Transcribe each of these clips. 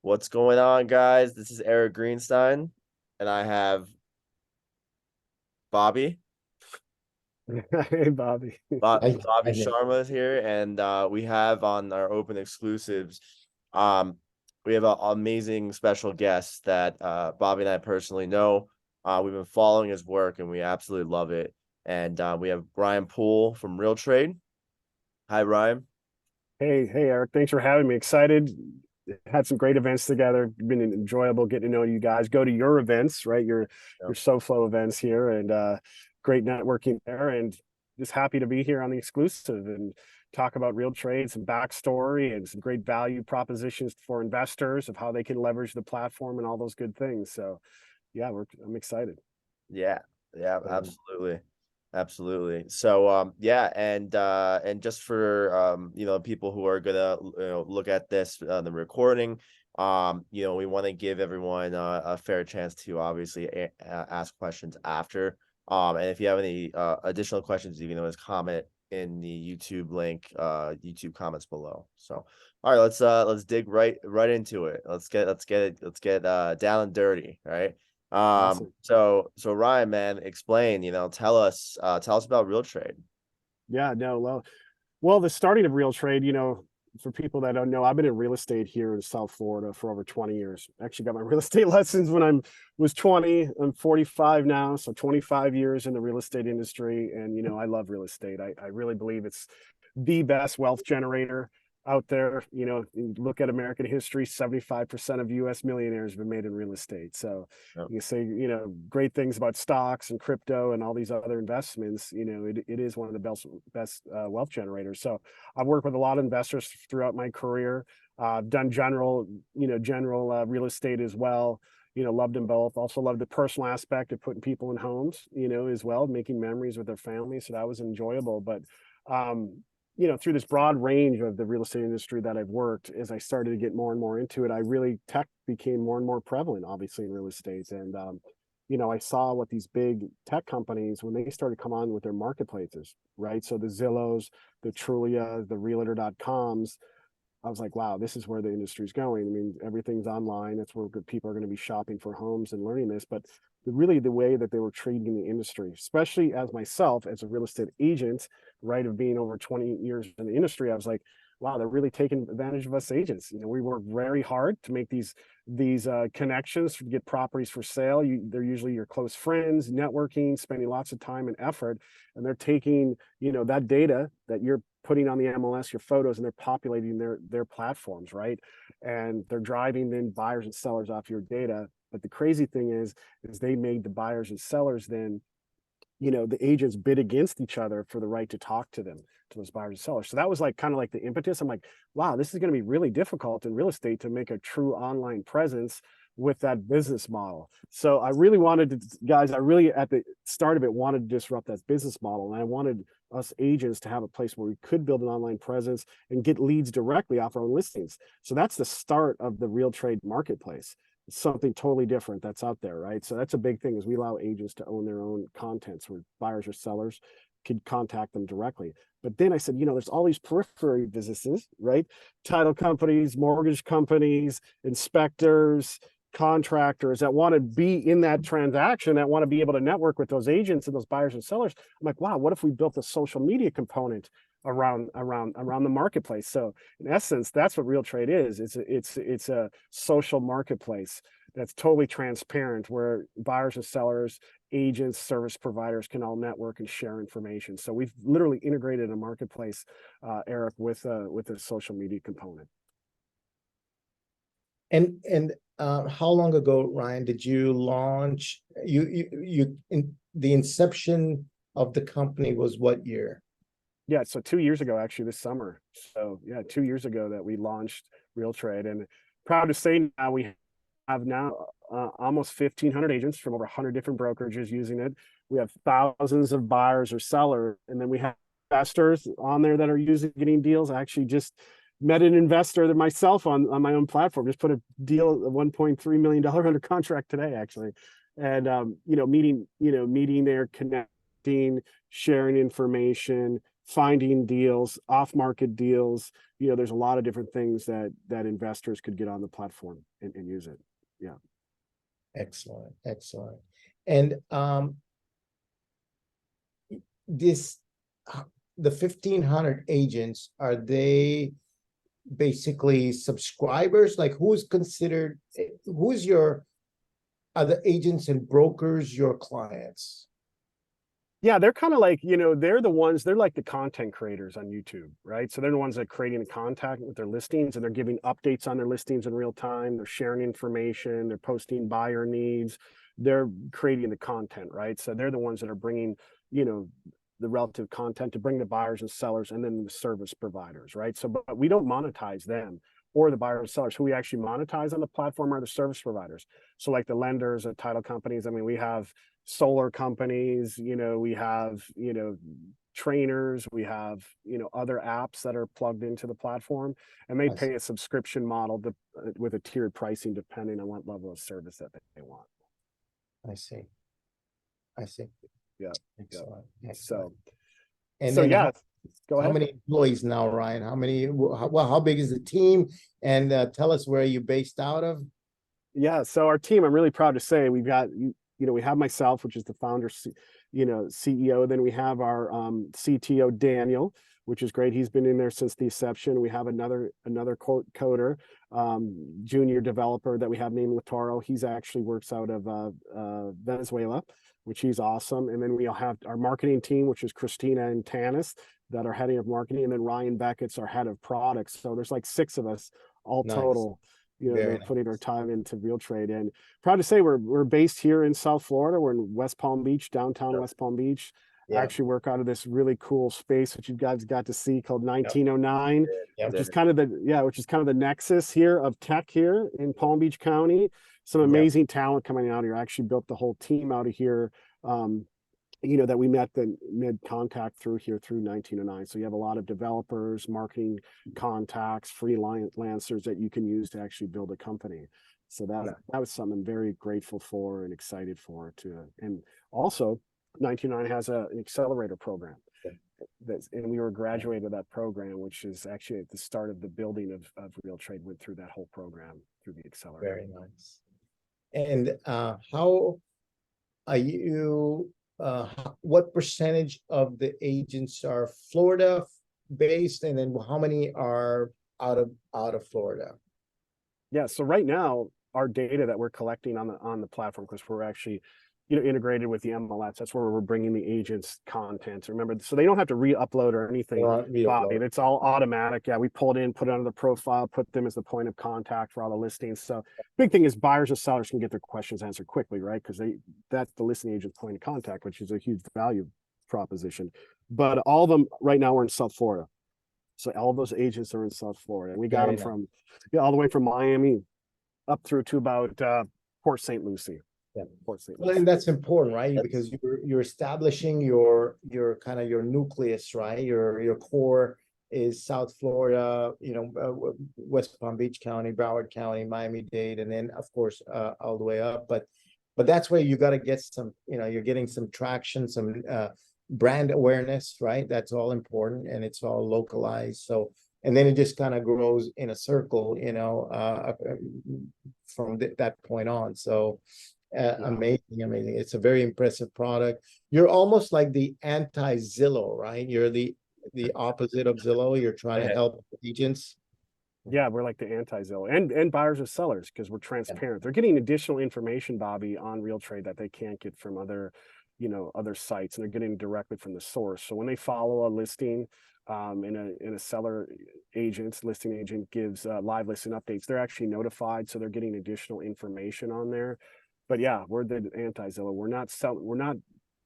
What's going on, guys? This is Eric Greenstein, and I have Bobby. Hey, Bobby. Bobby I Sharma is here, and we have on our open exclusives, um, we have an amazing special guest that Bobby and I personally know. We've been following his work, and we absolutely love it. And we have Ryan Poole from RealTrade. Hi, Ryan. Hey, Eric. Thanks for having me. Excited. Had some great events together. Been enjoyable getting to know you guys. Go to your events, right? Your SoFlo events here, and great networking there. And just happy to be here on the exclusive and talk about RealTrade, some backstory, and some great value propositions for investors of how they can leverage the platform and all those good things. So, yeah, I'm excited. Yeah, yeah, absolutely. Absolutely. So yeah, and just for people who are gonna look at this the recording, we want to give everyone a fair chance to obviously ask questions after. And if you have any additional questions, you can always comment in the YouTube link, YouTube comments below. So all right, let's dig right into it. Let's get down and dirty, right? Awesome. So Ryan, man, explain, tell us about RealTrade. Yeah, no, well, the starting of RealTrade, for people that don't know, I've been in real estate here in South Florida for over 20 years. Actually got my real estate lessons when was 20. I'm 45 now, so 25 years in the real estate industry. And, I love real estate. I really believe it's the best wealth generator out there. You look at American history, 75% of US millionaires have been made in real estate. So Yep. you say, great things about stocks and crypto and all these other investments. It is one of the best wealth generators. So I've worked with a lot of investors throughout my career. I've done general real estate as well. Loved them both. Also loved the personal aspect of putting people in homes, as well, making memories with their families. So that was enjoyable. But through this broad range of the real estate industry that I've worked, as I started to get more and more into it, tech became more and more prevalent, obviously, in real estate. And, I saw what these big tech companies, when they started to come on with their marketplaces, right? So the Zillows, the Trulia, the Realtor.coms, I was like, wow, this is where the industry's going. I mean, everything's online. That's where people are going to be shopping for homes and learning this. But the way that they were treating the industry, especially as myself, as a real estate agent, right, of being over 20 years in the industry, I was like, wow, they're really taking advantage of us agents. We work very hard to make these connections to get properties for sale. They're usually your close friends, networking, spending lots of time and effort, and they're taking that data that you're putting on the MLS, your photos, and they're populating their platforms, right? And they're driving then buyers and sellers off your data. But the crazy thing is they made the buyers and sellers then, the agents bid against each other for the right to talk to them, to those buyers and sellers. So that was like kind of like the impetus. I'm like, wow, this is going to be really difficult in real estate to make a true online presence with that business model. So I really wanted to, guys, I really at the start of it wanted to disrupt that business model. And I wanted us agents to have a place where we could build an online presence and get leads directly off our own listings. So that's the start of the RealTrade marketplace. It's something totally different that's out there, right? So that's a big thing, is we allow agents to own their own contents where buyers or sellers could contact them directly. But then I said, there's all these periphery businesses, right? Title companies, mortgage companies, inspectors, contractors that want to be in that transaction, that want to be able to network with those agents and those buyers and sellers. I'm like, wow, what if we built a social media component around the marketplace? So in essence, that's what RealTrade is. It's a social marketplace that's totally transparent, where buyers and sellers, agents, service providers can all network and share information. So we've literally integrated a marketplace, Eric, with a social media component. And how long ago, Ryan, did you launch? You in the inception of the company was what year? Yeah, so 2 years ago, actually, this summer. So yeah, 2 years ago that we launched RealTrade, and proud to say now we have almost 1,500 agents from over 100 different brokerages using it. We have thousands of buyers or sellers, and then we have investors on there that are getting deals. I actually just met an investor that myself on my own platform, just put a deal, a $1.3 million under contract today, actually. And meeting there, connecting, sharing information, finding deals, off-market deals. You know, there's a lot of different things that investors could get on the platform and use it. Yeah. Excellent, excellent. And this the 1,500 agents, are they basically subscribers? Like, who's considered, who's your, are the agents and brokers your clients? Yeah, they're kind of like, you know, they're the ones, they're like the content creators on YouTube, right? So they're the ones that are creating the contact with their listings, and they're giving updates on their listings in real time. They're sharing information, they're posting buyer needs, they're creating the content, right? So they're the ones that are bringing, you know, the relative content to bring the buyers and sellers, and then the service providers, right? So, but we don't monetize them or the buyers and sellers. Who we actually monetize on the platform are the service providers. So like the lenders, the title companies. I mean, we have solar companies, you know, we have, you know, trainers, we have, you know, other apps that are plugged into the platform, and they pay a subscription model with a tiered pricing depending on what level of service that they want. I see. I see. Yeah. Excellent. Yeah. Excellent. So, And so then yeah, go ahead. how many employees now, Ryan? How many, well, how big is the team? And tell us where you're based out of. Yeah. So our team, I'm really proud to say we've got, you know, we have myself, which is the founder, you know, CEO. Then we have our CTO, Daniel, which is great. He's been in there since the inception. We have another coder, junior developer that we have named Lataro. He's actually works out of Venezuela, which he's awesome. And then we all have our marketing team, which is Christina and Tanis, that are heading of marketing. And then Ryan Beckett's our head of products. So there's like 6 of us all total. You know, they're putting our time into RealTrade. And proud to say we're based here in South Florida. We're in West Palm Beach, downtown West Palm Beach. I actually work out of this really cool space, which you guys got to see, called 1909, which is kind of the nexus here of tech here in Palm Beach County. Some amazing talent coming out here. I actually built the whole team out of here. You know, that we met the mid contact through here through 1909. So you have a lot of developers, marketing contacts, freelancers that you can use to actually build a company. So that was something I'm very grateful for and excited for too. And also 1909 has an accelerator program. And we were graduated of that program, which is actually at the start of the building of RealTrade, went through that whole program through the accelerator. Very nice. And how are you, what percentage of the agents are Florida based, and then how many are out of Florida? Yeah, so right now our data that we're collecting on the platform, because we're actually, you know, integrated with the MLS. That's where we're bringing the agents' content. Remember, so they don't have to re-upload or anything, Bobby. It's all automatic. Yeah, we pull it in, put it under the profile, put them as the point of contact for all the listings. So big thing is buyers and sellers can get their questions answered quickly, right? Because that's the listing agent's point of contact, which is a huge value proposition. But all of them right now are in South Florida. So all those agents are in South Florida. And we got them from all the way from Miami up through to about Port St. Lucie. Yeah, well, and that's important, right? Because you're establishing your kind of your nucleus, right? Your core is South Florida, you know, West Palm Beach County, Broward County, Miami-Dade, and then of course all the way up. But that's where you got to get some, you know, you're getting some traction, some brand awareness, right? That's all important, and it's all localized. So, and then it just kind of grows in a circle, you know, from that point on. So. Amazing. It's a very impressive product. You're almost like the anti-Zillow, right? You're the opposite of Zillow. You're trying to help agents. Yeah, we're like the anti-Zillow and buyers and sellers, because we're transparent. They're getting additional information, Bobby, on RealTrade that they can't get from other, you know, other sites, and they're getting directly from the source. So when they follow a listing, in a seller listing agent gives live listing updates, they're actually notified, so they're getting additional information on there. But yeah, we're the anti-Zillow. We're not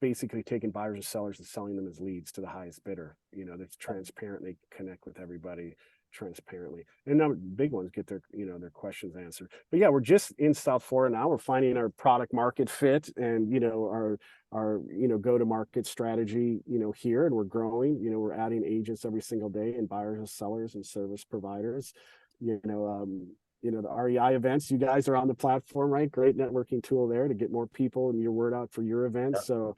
basically taking buyers and sellers and selling them as leads to the highest bidder. You know, that's transparent. They connect with everybody transparently. And now big ones get their, you know, their questions answered. But yeah, we're just in South Florida now. We're finding our product market fit and, you know, our you know, go-to-market strategy, you know, here, and we're growing. You know, we're adding agents every single day, and buyers and sellers and service providers. You know, the REI events, you guys are on the platform, right? Great networking tool there to get more people and your word out for your events. So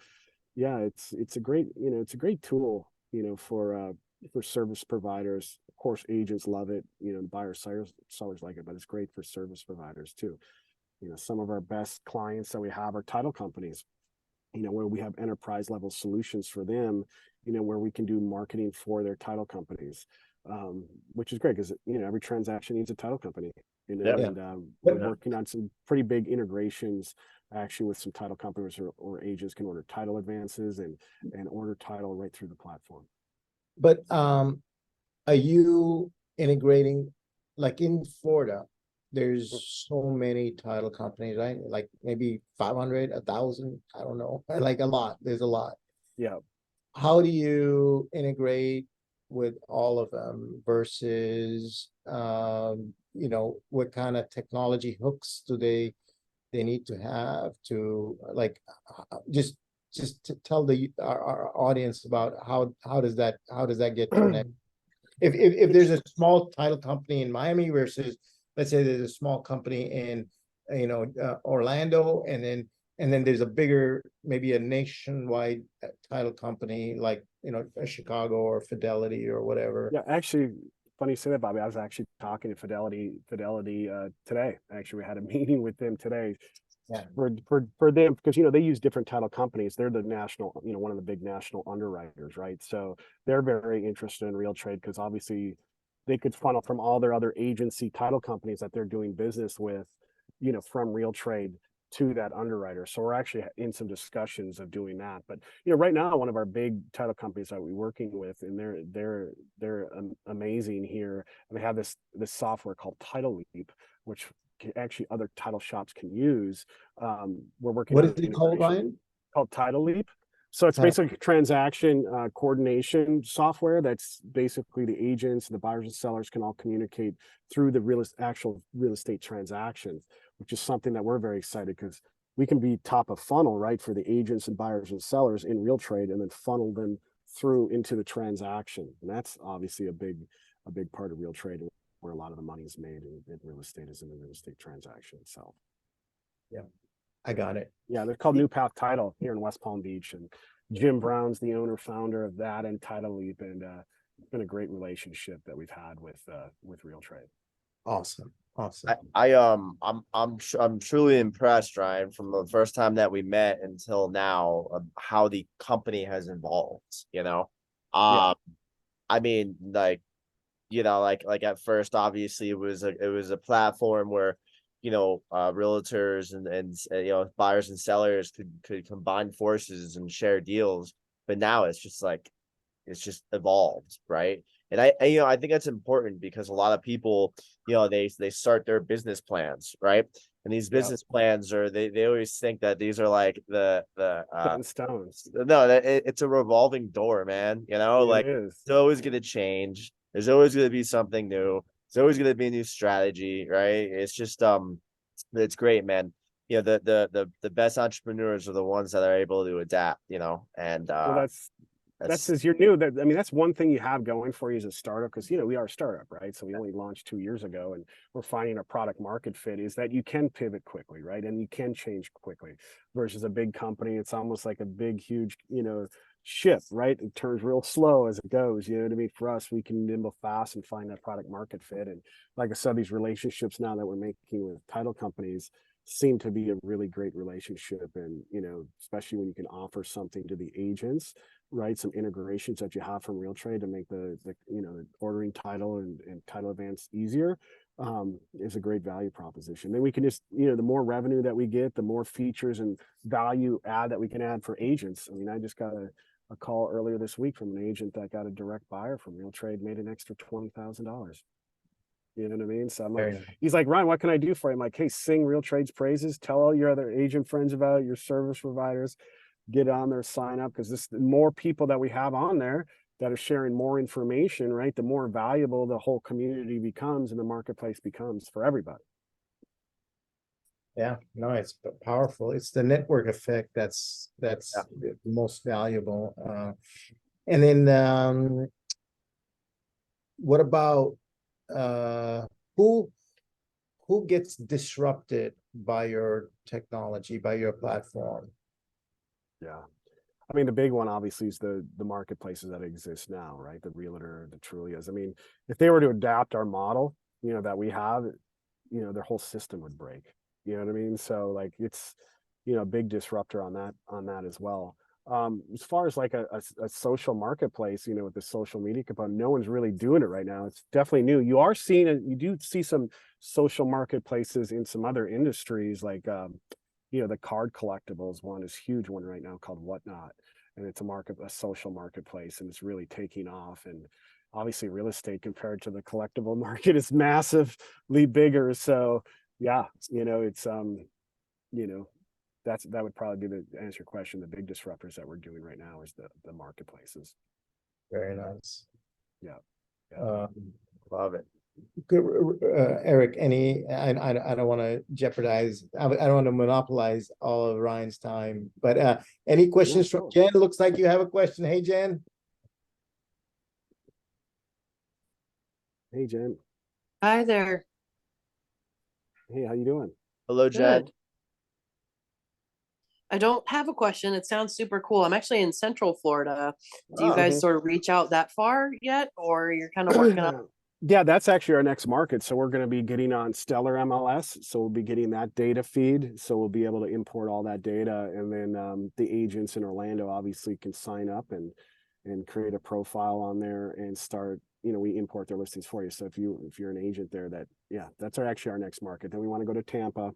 yeah, it's a great, you know, it's a great tool for service providers. Of course, agents love it, buyers, sellers like it, but it's great for service providers too. Some of our best clients that we have are title companies, where we have enterprise level solutions for them, where we can do marketing for their title companies, which is great because, every transaction needs a title company, Yeah. and we're working on some pretty big integrations actually with some title companies or agents can order title advances and order title right through the platform. But are you integrating, like in Florida, there's so many title companies, right? Like maybe 500, 1,000, I don't know, like a lot. There's a lot. Yeah. How do you integrate with all of them versus, what kind of technology hooks do they need to have to, like, just to tell our audience about how does that get connected? If there's a small title company in Miami versus, let's say there's a small company in, Orlando, and then there's a bigger, maybe a nationwide title company like, Chicago or Fidelity or whatever. Yeah, actually, funny you say that, Bobby. I was actually talking to Fidelity today. Actually, we had a meeting with them today. Yeah. For them, because they use different title companies. They're the national, one of the big national underwriters, right? So they're very interested in RealTrade because obviously they could funnel from all their other agency title companies that they're doing business with, from RealTrade to that underwriter. So we're actually in some discussions of doing that. But right now, one of our big title companies that we're working with, and they're amazing here, and they have this software called Title Leap, which actually other title shops can use. We're working What on is it called, Ryan? called Title Leap. So it's basically transaction coordination software that's basically the agents, the buyers and sellers can all communicate through the actual real estate transactions, which is something that we're very excited because we can be top of funnel, right, for the agents and buyers and sellers in RealTrade and then funnel them through into the transaction. And that's obviously a big part of RealTrade, where a lot of the money is made in real estate is in the real estate transaction itself. Yeah, I got it. Yeah, they're called New Path Title here in West Palm Beach, and Jim Brown's the owner founder of that and Title Leap, and it's been a great relationship that we've had with RealTrade. Awesome. I'm truly impressed, Ryan, from the first time that we met until now, of how the company has evolved. I mean, like at first, obviously it was a platform where, realtors and buyers and sellers could combine forces and share deals. But now it's just evolved, right? And I think that's important because a lot of people, they start their business plans, right? And these business plans they always think that these are like the stones. No, it's a revolving door, man. It is. It's always going to change. There's always going to be something new. There's always going to be a new strategy, right? It's just it's great, man. The best entrepreneurs are the ones that are able to adapt, and well, that's as you're new. That's one thing you have going for you as a startup, because we are a startup, right? So we only launched 2 years ago, and we're finding a product market fit is that you can pivot quickly, right? And you can change quickly versus a big company. It's almost like a big, huge, ship, right? It turns real slow as it goes. You know what I mean? For us, we can nimble fast and find that product market fit. And like I said, these relationships now that we're making with title companies seem to be a really great relationship. And, especially when you can offer something to the agents, right? Some integrations that you have from RealTrade to make the ordering title and title advance easier is a great value proposition. Then we can just, the more revenue that we get, the more features and value add that we can add for agents. I just got a call earlier this week from an agent that got a direct buyer from RealTrade, made an extra $20,000. You know what I mean? So I'm like, he's like, Ryan, what can I do for you? I'm like, hey, sing RealTrade's praises, tell all your other agent friends about it, your service providers, get on there, sign up, because the more people that we have on there that are sharing more information, right, the more valuable the whole community becomes and the marketplace becomes for everybody. Yeah, no, it's powerful. It's the network effect that's the most valuable. And then what about who gets disrupted by your technology, by your platform? Yeah. I mean, the big one obviously is the marketplaces that exist now, right? The Realtor, the Trulias. I mean, if they were to adapt our model, you know, that we have, you know, their whole system would break. You know what I mean? So like it's, you know, a big disruptor on that as well. As far as like a social marketplace, you know, with the social media component, no one's really doing it right now. It's definitely new. You are seeing it, you do see some social marketplaces in some other industries, like you know, the card collectibles one is huge one right now called Whatnot. And it's a social marketplace, and it's really taking off. And obviously real estate compared to the collectible market is massively bigger. So yeah, you know, it's you know, that would probably be the answer your question. The big disruptors that we're doing right now is the marketplaces. Very nice. Yeah. Love it. Good, Eric, I don't want to jeopardize, I don't want to monopolize all of Ryan's time, but any questions from sure. Jen? Looks like you have a question. Hey, Jen. Hey, Jen. Hi there. Hey, how you doing? Hello, Jen. Good. I don't have a question. It sounds super cool. I'm actually in Central Florida. Do you Oh, guys sort of reach out that far yet, or you're kind of working on? Yeah, that's actually our next market. So we're going to be getting on Stellar MLS. So we'll be getting that data feed. So we'll be able to import all that data, and then the agents in Orlando obviously can sign up and create a profile on there and start. You know, we import their listings for you. So if you're an agent there, that's actually our next market. Then we want to go to Tampa,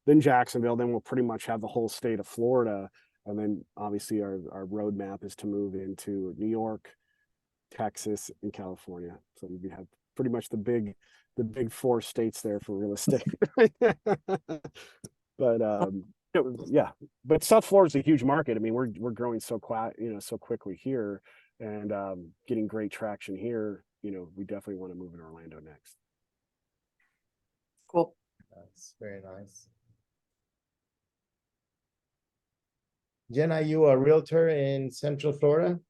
then Jacksonville. Then we'll pretty much have the whole state of Florida, and then obviously our roadmap is to move into New York, Texas, and California. So we have pretty much the big 4 states there for real estate. But yeah, but South Florida is a huge market. I mean, we're growing so quickly here, and getting great traction here. You know, we definitely want to move in Orlando next. Cool. That's very nice. Jen, are you a realtor in Central Florida?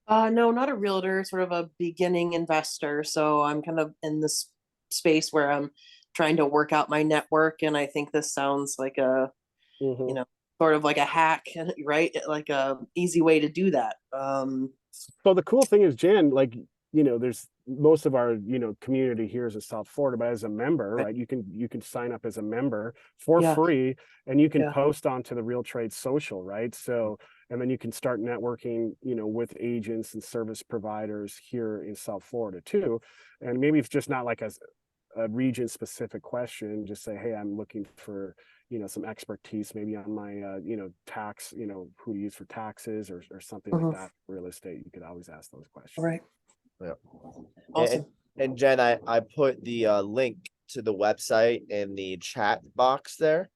No, not a realtor, sort of a beginning investor. So I'm kind of in this space where I'm trying to work out my network, and I think this sounds like a, you know, sort of like a hack, right? Like a easy way to do that. So the cool thing is, Jan, like, you know, there's most of our, you know, community here is in South Florida, but as a member, right, you can sign up as a member for free, and you can post onto the RealTrade social, right? So, and then you can start networking, you know, with agents and service providers here in South Florida too. And maybe it's just not like a region specific question, just say, hey, I'm looking for, you know, some expertise maybe on my, you know, tax, you know, who to use for taxes or something like that. Real estate, you could always ask those questions. All right. Yeah. Awesome. And Jen, I put the link to the website in the chat box there.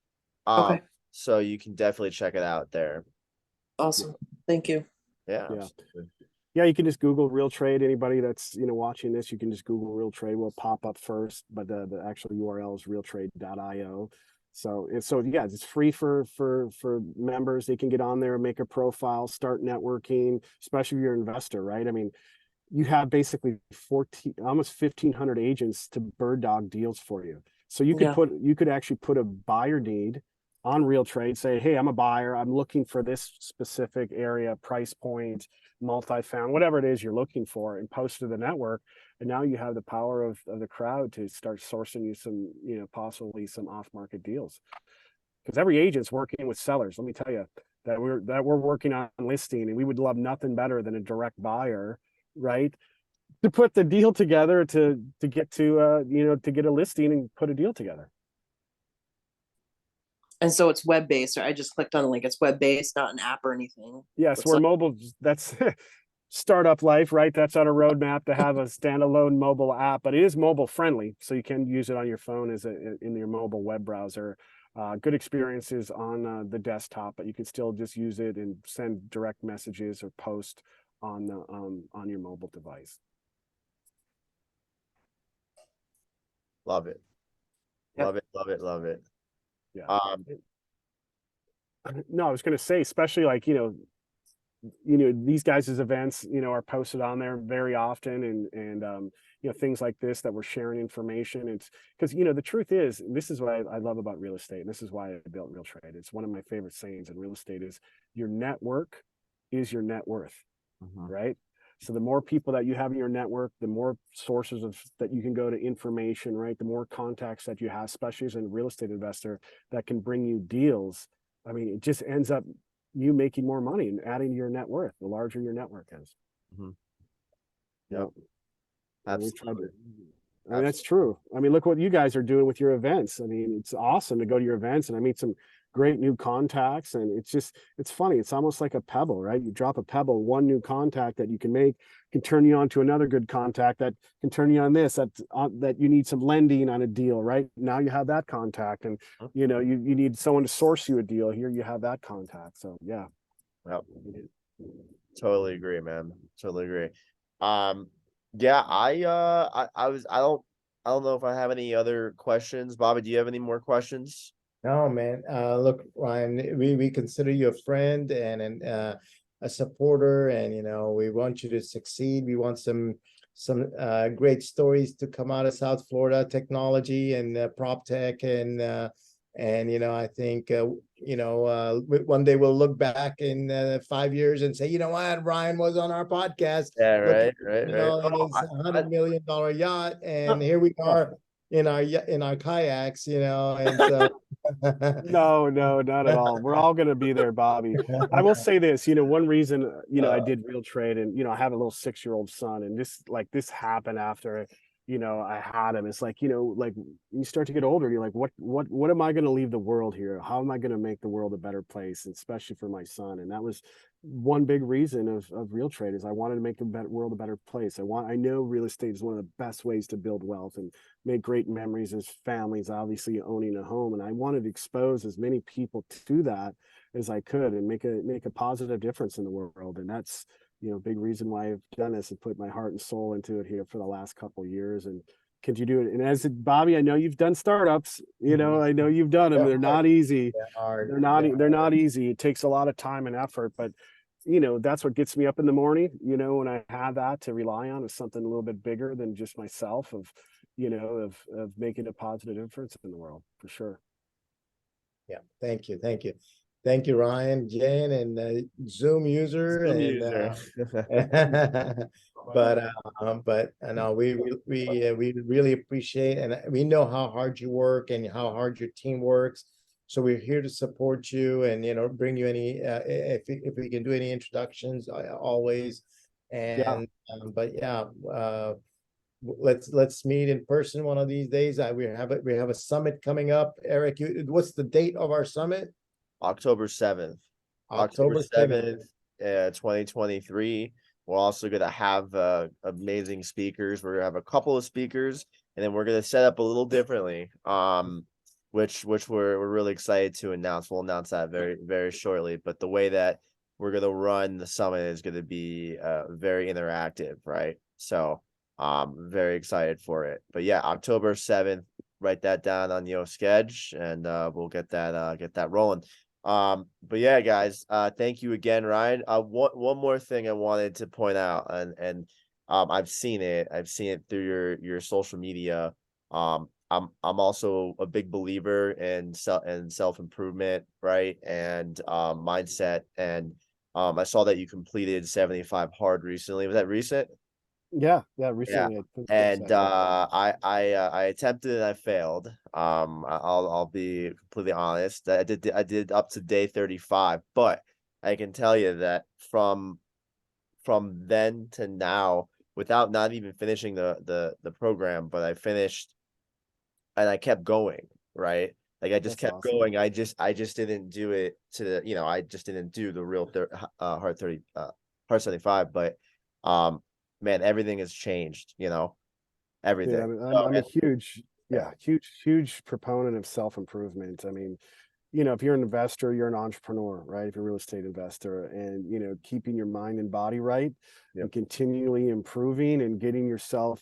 Okay. So you can definitely check it out there. Awesome. Thank you. Yeah. Yeah. Yeah, you can just Google RealTrade. Anybody that's, you know, watching this, you can just Google RealTrade. Will pop up first, but the actual URL is realtrade.io. So yeah, it's free for members. They can get on there, make a profile, start networking, especially if you're an investor, right? I mean, you have basically almost 1,500 agents to bird dog deals for you. So you could actually put a buyer need on RealTrade, say, hey, I'm a buyer, I'm looking for this specific area, price point, multifamily, whatever it is you're looking for, and post to the network. And now you have the power of the crowd to start sourcing you some, you know, possibly some off-market deals. Because every agent's working with sellers. Let me tell you that we're working on listing, and we would love nothing better than a direct buyer, right? To put the deal together to get to you know, to get a listing and put a deal together. And so it's web based. I just clicked on the link. It's web based, not an app or anything. Yes, we're mobile. That's startup life, right? That's on a roadmap to have a standalone mobile app, but it is mobile friendly, so you can use it on your phone in your mobile web browser. Good experiences on the desktop, but you can still just use it and send direct messages or post on your mobile device. Love it. Yep. Love it. Love it. Love it. Yeah. No, I was going to say, especially like, you know, you know, these guys' events, you know, are posted on there very often, and you know, things like this that we're sharing information. It's because, you know, the truth is, and this is what I love about real estate, and this is why I built RealTrade. It's one of my favorite sayings in real estate is your network is your net worth, Mhm. right? So the more people that you have in your network, the more sources of that you can go to information, right? The more contacts that you have, especially as a real estate investor, that can bring you deals. I mean, it just ends up you making more money and adding to your net worth, the larger your network is. Mhm. Yeah. Yep. And we tried Absolutely. to, I mean, that's true. I mean, look what you guys are doing with your events. I mean, it's awesome to go to your events and I meet some great new contacts. And it's just, it's funny. It's almost like a pebble, right? You drop a pebble, one new contact that you can make can turn you on to another good contact that can turn you on this, that you need some lending on a deal, right? Now you have that contact, and Mhm. you know, you need someone to source you a deal. Here you have that contact. So yeah. Yep. Totally agree, man. Totally agree. Yeah, I don't know if I have any other questions. Bobby, do you have any more questions? No, man. Look, Ryan, we consider you a friend and a supporter, and we want you to succeed. We want some great stories to come out of South Florida technology and prop tech, and I think one day we'll look back in 5 years and say, you know what, Ryan was on our podcast. Yeah, Look at right. in Oh, his $100 million yacht, and here we Oh, are in our kayaks, and so. no, no, not at all. We're all going to be there, Bobby. I will say this, you know, one reason, you know, I did real trade, and, you know, I have a little 6-year-old son, and this happened after, you know, I had him. It's like, you know, like you start to get older, you're like, what am I going to leave the world here? How am I going to make the world a better place, especially for my son? And that was one big reason of real trade is I wanted to make the world a better place. I know real estate is one of the best ways to build wealth and make great memories as families, obviously owning a home. And I wanted to expose as many people to that as I could and make a positive difference in the world. And that's, you know, a big reason why I've done this and put my heart and soul into it here for the last couple of years. And continue it. And as Bobby, I know you've done startups, you know, I know you've done them. They're not easy. They're hard. They're not easy. It takes a lot of time and effort, but you know, that's what gets me up in the morning, you know, when I have that to rely on is something a little bit bigger than just myself of, you know, of making a positive difference in the world for sure. Yeah, thank you, thank you, Ryan, Jen, and Zoom user, Some and user. but I know we really appreciate, and we know how hard you work and how hard your team works. So we're here to support you, and bring you any if we can do any introductions, always. Yeah. And but yeah, let's meet in person one of these days. We have a summit coming up. Eric, what's the date of our summit? October 7th. October October 7th. 7th, 2023. We're also going to have amazing speakers. We're going to have a couple of speakers, and then we're going to set up a little differently. Which we're really excited to announce. We'll announce that very, very shortly. But the way that we're going to run the summit is going to be very interactive, right? So very excited for it. But yeah, October 7th, write that down on your schedule, and we'll get that rolling. But yeah, guys, thank you again, Ryan. One more thing I wanted to point out, and I've seen it through your social media. I'm also a big believer in self-improvement, right? And mindset. And I saw that you completed 75 hard recently. Was that recent? Yeah. Yeah. Recently, I think And I attempted and I failed. I'll be completely honest. I did up to day 35, but I can tell you that from then to now, without not even finishing the program, but I finished and I kept going, right? Like I just that's kept awesome. going. I just didn't do it to I just didn't do the real hard 30 hard 75, but man, everything has changed, Dude, everything. I'm a huge, Yeah. huge proponent of self-improvement. I mean, you know, if you're an investor, you're an entrepreneur, right? If you're a real estate investor, and you know, keeping your mind and body right Yep. and continually improving and putting yourself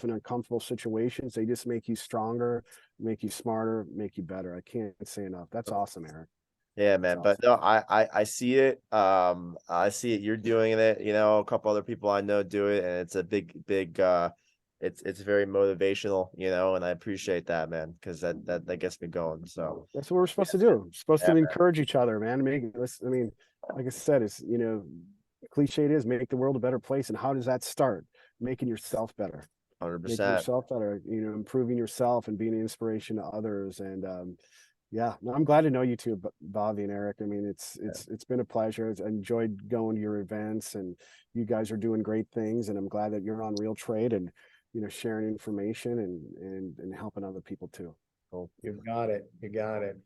in uncomfortable situations, they just make you stronger, make you smarter, make you better. I can't say enough. That's awesome, Eric. Yeah, man. So, But no, I see it. I see it. You're doing it. You know, a couple other people I know do it, and it's a big. It's very motivational. You know, and I appreciate that, man, because that gets me going. So that's what we're supposed to do. We're supposed yeah, to encourage each other, man. I mean, like I said, it's, cliche it is, make the world a better place. And how does that start? Making yourself better, making 100%. yourself better, improving yourself and being an inspiration to others. And, yeah, no, I'm glad to know you too, Bobby and Eric. I mean, it's been a pleasure. I enjoyed going to your events, and you guys are doing great things. And I'm glad that you're on RealTrade and, sharing information and helping other people too. Cool. You got it. You got it.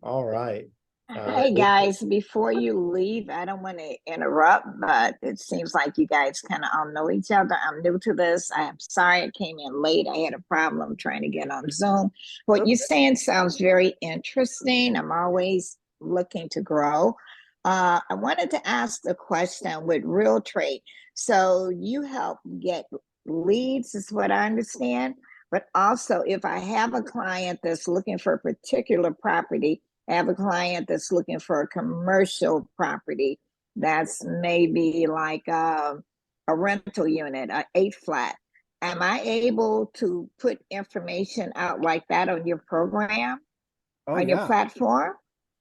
All right. Hey guys, before you leave, I don't want to interrupt, but it seems like you guys kind of all know each other. I'm new to this. I'm sorry I came in late. I had a problem trying to get on Zoom. What you're saying sounds very interesting. I'm always looking to grow. I wanted to ask the question with RealTrade. So you help get leads, is what I understand. But also, if I have a client that's looking for a particular property, I have a client that's looking for a commercial property that's maybe like a rental unit, a 8 flat. Am I able to put information out like that on your program, Oh on your yeah. platform?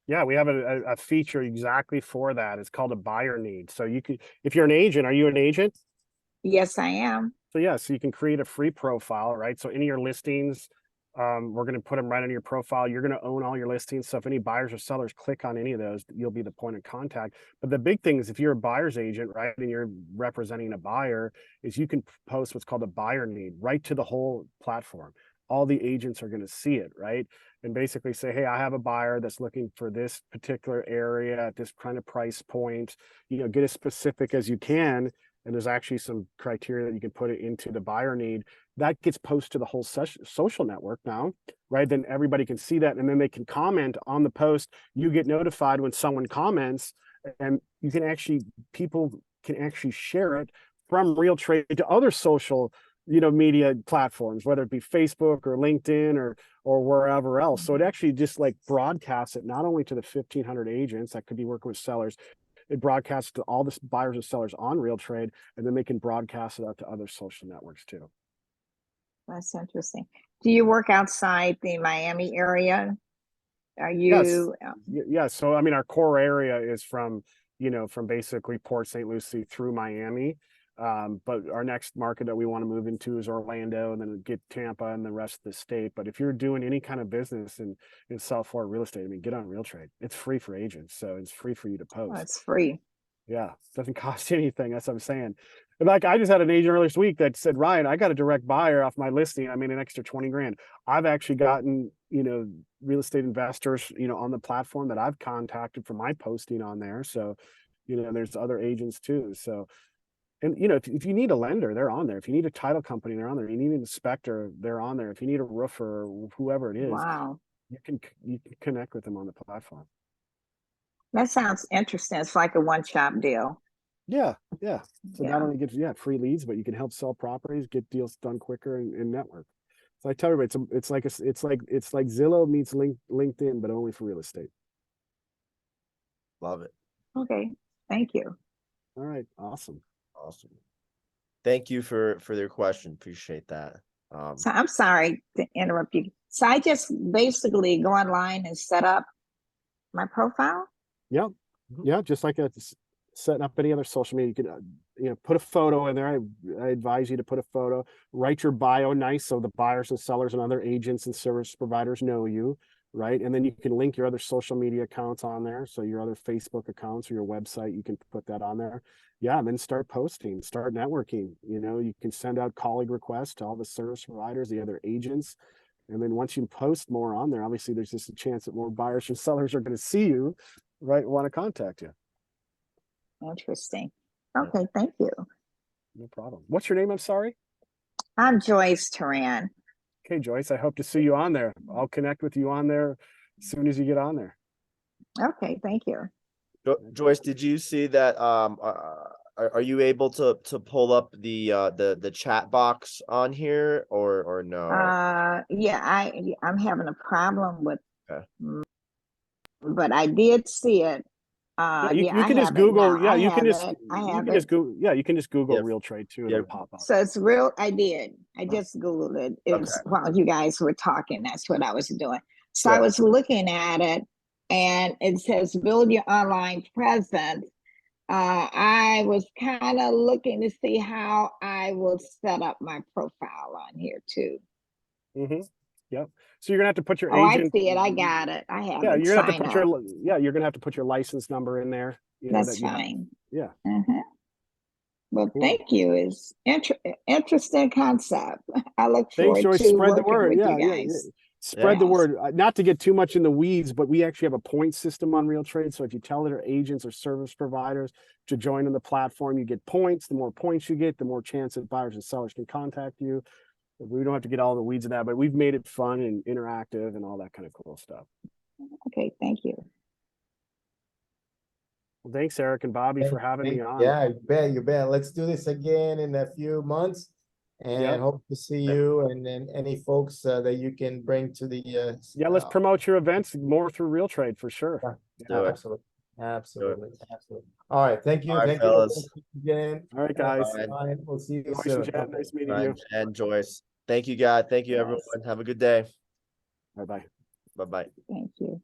Yeah, we have a feature exactly for that. It's called a buyer need. So you could, if you're an agent, are you an agent? Yes, I am. So yeah, so you can create a free profile, right? So any of your listings, we're going to put them right on your profile. You're going to own all your listings. So if any buyers or sellers click on any of those, you'll be the point of contact. But the big thing is if you're a buyer's agent, right, and you're representing a buyer, is you can post what's called a buyer need right to the whole platform. All the agents are going to see it, right? And basically say, hey, I have a buyer that's looking for this particular area at this kind of price point. Get as specific as you can. And there's actually some criteria that you can put it into the buyer need that gets posted to the whole social network now, right? Then everybody can see that, and then they can comment on the post. You get notified when someone comments, and people can actually share it from RealTrade to other social media platforms, whether it be Facebook or LinkedIn or wherever else. So it actually just like broadcasts it not only to the 1,500 agents that could be working with sellers, it broadcasts to all the buyers and sellers on RealTrade, and then they can broadcast it out to other social networks too. That's interesting. Do you work outside the Miami area? Are Yes. you? Yeah. So I mean, our core area is from basically Port St. Lucie through Miami. But our next market that we want to move into is Orlando, and then get Tampa and the rest of the state. But if you're doing any kind of business in South Florida real estate, I mean, get on RealTrade. It's free for agents, so it's free for you to Oh, post. it's free. Yeah, doesn't cost you anything. That's what I'm saying. Like I just had an agent earlier this week that said, Ryan, I got a direct buyer off my listing. I made an extra 20 grand. I've actually gotten, real estate investors, on the platform that I've contacted for my posting on there. So, there's other agents too. So, and if you need a lender, they're on there. If you need a title company, they're on there. You need an inspector, they're on there. If you need a roofer, whoever it is, Wow. you can connect with them on the platform. That sounds interesting. It's like a one-shop deal. Yeah. So Yeah. not only gives free leads, but you can help sell properties, get deals done quicker, and network. So I tell everybody, it's like Zillow meets LinkedIn, but only for real estate. Love it. Okay. Thank you. All right, awesome. Thank you for their question. Appreciate that. So I'm sorry to interrupt you. So I just basically go online and set up my profile. Yeah, just like setting up any other social media. You can put a photo in there. I advise you to put a photo. Write your bio nice so the buyers and sellers and other agents and service providers know you, right? And then you can link your other social media accounts on there. So your other Facebook accounts or your website, you can put that on there. Yeah, and then start posting, start networking. You can send out colleague requests to all the service providers, the other agents. And then once you post more on there, obviously there's just a chance that more buyers and sellers are going to see you, right? Want to contact you. Interesting. Okay, thank you. No problem. What's your name? I'm sorry. I'm Joyce Turan. Okay, Joyce, I hope to see you on there. I'll connect with you on there as soon as you get on there. Okay, thank you. Joyce, did you see that? Are you able to pull up the chat box on here or no? Yeah, I'm having a problem with Okay. but I did see it. Yeah, Yeah, you I can just have it Google. now. Yeah, I you can have just it. I you have can it. just Google. Yeah, you can just Google Yeah. RealTrade too, and Yeah. it'll pop up. So it's real. I did. I just Googled it. It was while you guys were talking. That's what I was doing. So I Yeah. was looking at it, and it says build your online presence. I was kind of looking to see how I will set up my profile on here too. Mm-hmm. Yep. So you're gonna have to put your Oh, I agent. see it. I got it. I have Yeah, it. you're gonna have to Sign put up. you're gonna have to put your license number in there. You know That's that you have. fine. Yeah. Well, Cool. thank you. It's interesting concept. I look Thanks, forward Joyce. to Spread the working word. with Yeah, you yeah, guys. spread the Yes. word. Not to get too much in the weeds, but we actually have a point system on RealTrade. So if you tell their agents or service providers to join on the platform, you get points. The more points you get, the more chance that buyers and sellers can contact you. We don't have to get all the weeds of that, but we've made it fun and interactive and all that kind of cool stuff. Okay, thank you. Well, thanks, Eric and Bobby, for having me on. Yeah, you bet, you bet. Let's do this again in a few months. And Yep. hope to see you and then any folks that you can bring to the Yeah, let's promote your events more through RealTrade for sure. Do it. absolutely. Absolutely. Absolutely. All right. Thank you. All right, Thank fellas. you again. All right, guys. Fine. We'll see you Joyce soon. and Jen, nice meeting Ryan you. and Joyce. Thank you, God. Thank you, Yes. everyone. Have a good day. Bye-bye. Bye-bye. Thank you.